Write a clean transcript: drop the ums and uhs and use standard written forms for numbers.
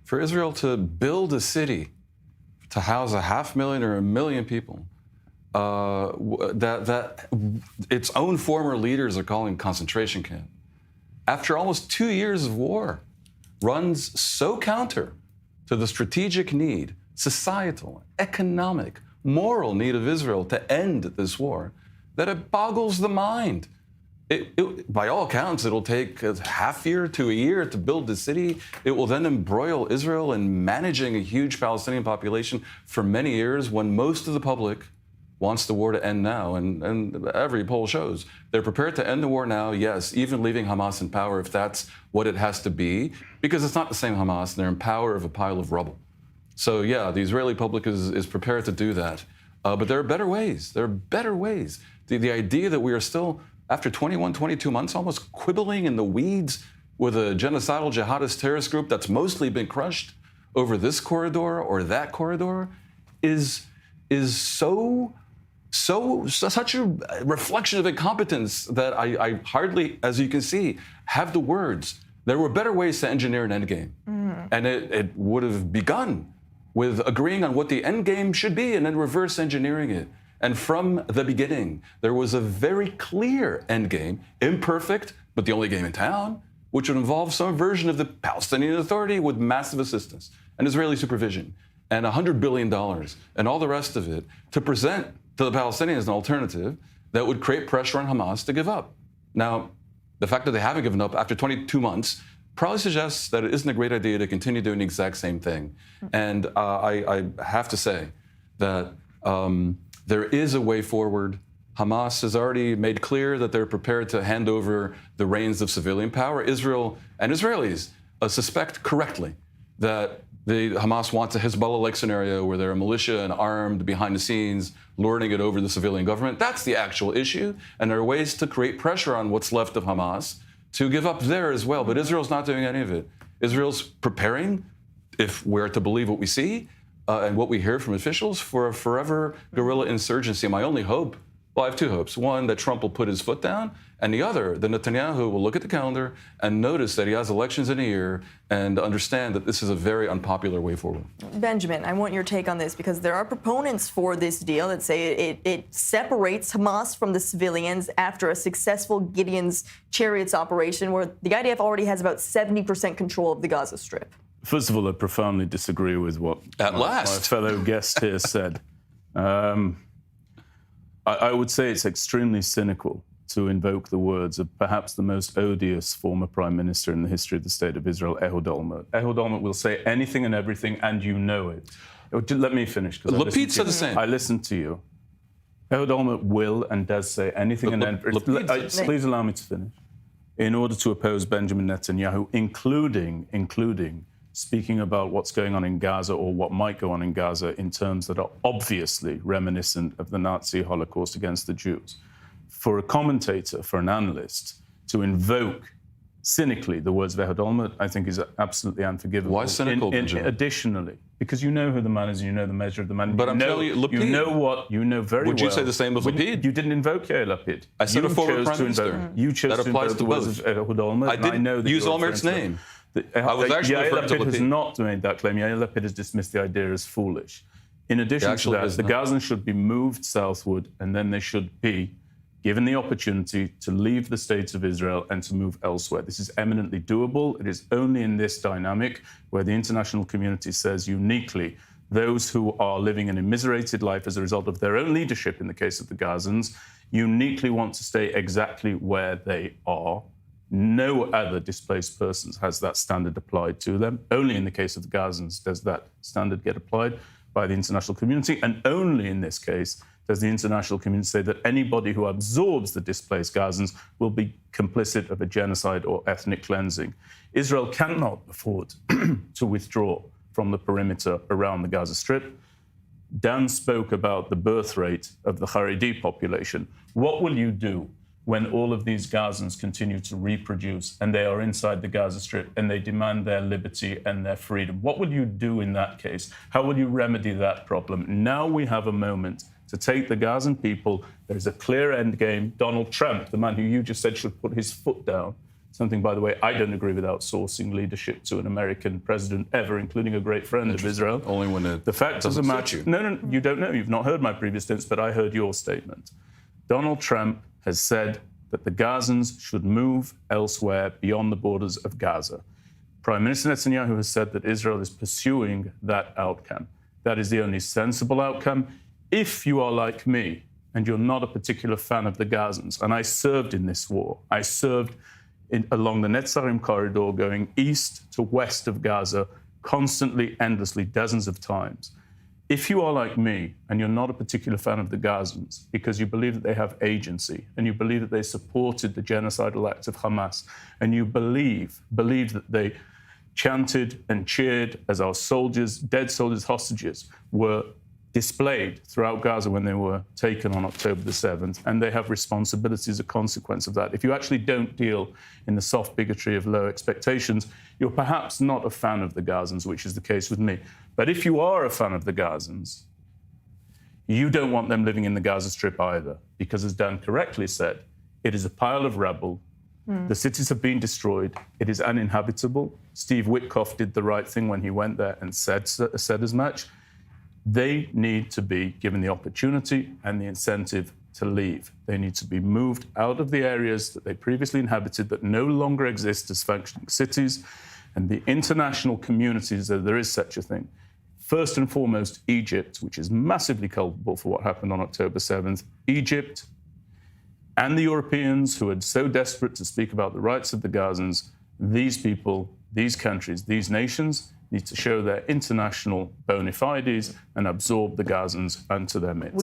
for Israel to build a city to house 500,000 or 1 million people that its own former leaders are calling concentration camp, after almost 2 years of war, runs so counter to the strategic need, societal, economic, moral need of Israel to end this war, that it boggles the mind. By all accounts, it'll take a half year to a year to build the city. It will then embroil Israel in managing a huge Palestinian population for many years when most of the public wants the war to end now. And every poll shows they're prepared to end the war now, yes, even leaving Hamas in power if that's what it has to be, because it's not the same Hamas, and they're in power of a pile of rubble. So yeah, the Israeli public is prepared to do that. But there are better ways. There are better ways. The idea that we are still, after 21, 22 months, almost quibbling in the weeds with a genocidal jihadist terrorist group that's mostly been crushed over this corridor or that corridor is such a reflection of incompetence that I hardly, as you can see, have the words. There were better ways to engineer an endgame. And it would have begun with agreeing on what the endgame should be and then reverse engineering it. And from the beginning, there was a very clear endgame, imperfect, but the only game in town, which would involve some version of the Palestinian Authority with massive assistance and Israeli supervision and $100 billion and all the rest of it to present to the Palestinians an alternative that would create pressure on Hamas to give up. Now, the fact that they haven't given up after 22 months probably suggests that it isn't a great idea to continue doing the exact same thing. And I have to say that there is a way forward. Hamas has already made clear that they're prepared to hand over the reins of civilian power. Israel and Israelis suspect correctly that Hamas wants a Hezbollah-like scenario where they're a militia and armed behind the scenes, lording it over the civilian government. That's the actual issue. And there are ways to create pressure on what's left of Hamas to give up there as well. But Israel's not doing any of it. Israel's preparing, if we're to believe what we see and what we hear from officials, for a forever guerrilla insurgency. My only hope, well, I have two hopes. One, that Trump will put his foot down, and the other, that Netanyahu will look at the calendar and notice that he has elections in a year and understand that this is a very unpopular way forward. Benjamin, I want your take on this, because there are proponents for this deal that say it separates Hamas from the civilians after a successful Gideon's Chariots operation, where the IDF already has about 70% control of the Gaza Strip. First of all, I profoundly disagree with what my fellow guest here said. I would say it's extremely cynical to invoke the words of perhaps the most odious former prime minister in the history of the State of Israel, Ehud Olmert. Ehud Olmert will say anything and everything, and you know it. Let me finish. Lapid said the same. I listened to you. Ehud Olmert will and does say anything and everything. Please allow me to finish. In order to oppose Benjamin Netanyahu, including speaking about what's going on in Gaza or what might go on in Gaza in terms that are obviously reminiscent of the Nazi Holocaust against the Jews. For a commentator, for an analyst, to invoke cynically the words of Ehud Olmert, I think is absolutely unforgivable. Why cynical, Benjamin? Additionally, because you know who the man is, and you know the measure of the man. But I'm telling you, Lapid. You know very well. Would you say the same of Lapid? You didn't invoke Yair Lapid. I said a former prime minister. You chose to invoke the words of Ehud Olmert. I didn't use Olmert's name. I was actually referring to Lapid has not made that claim. Yair Lapid has dismissed the idea as foolish. In addition to that, the Gazans should be moved southward, and then they should be given the opportunity to leave the State of Israel and to move elsewhere. This is eminently doable. It is only in this dynamic where the international community says uniquely those who are living an immiserated life as a result of their own leadership, in the case of the Gazans, uniquely want to stay exactly where they are. No other displaced persons has that standard applied to them. Only in the case of the Gazans does that standard get applied by the international community. And only in this case does the international community say that anybody who absorbs the displaced Gazans will be complicit of a genocide or ethnic cleansing. Israel cannot afford to withdraw from the perimeter around the Gaza Strip. Dan spoke about the birth rate of the Haredi population. What will you do when all of these Gazans continue to reproduce and they are inside the Gaza Strip and they demand their liberty and their freedom? What will you do in that case? How will you remedy that problem? Now we have a moment to take the Gazan people. There's a clear end game. Donald Trump, the man who you just said should put his foot down, something, by the way, I don't agree with outsourcing leadership to an American president ever, including a great friend of Israel. Only when the fact of the matter. No, you don't know. You've not heard my previous statements, but I heard your statement. Donald Trump has said that the Gazans should move elsewhere beyond the borders of Gaza. Prime Minister Netanyahu has said that Israel is pursuing that outcome. That is the only sensible outcome. If you are like me and you're not a particular fan of the Gazans, and I served in this war, I served along the Netzarim corridor going east to west of Gaza constantly, endlessly, dozens of times. If you are like me and you're not a particular fan of the Gazans because you believe that they have agency and you believe that they supported the genocidal acts of Hamas and you believe that they chanted and cheered as our soldiers, dead soldiers, hostages, were displayed throughout Gaza when they were taken on October the 7th, and they have responsibility as a consequence of that. If you actually don't deal in the soft bigotry of low expectations, you're perhaps not a fan of the Gazans, which is the case with me. But if you are a fan of the Gazans, you don't want them living in the Gaza Strip either, because as Dan correctly said, it is a pile of rubble. The cities have been destroyed. It is uninhabitable. Steve Witkoff did the right thing when he went there and said as much. They need to be given the opportunity and the incentive to leave. They need to be moved out of the areas that they previously inhabited that no longer exist as functioning cities, and the international communities, though there is such a thing. First and foremost, Egypt, which is massively culpable for what happened on October 7th. Egypt and the Europeans who are so desperate to speak about the rights of the Gazans, these people, these countries, these nations need to show their international bona fides and absorb the Gazans unto their midst.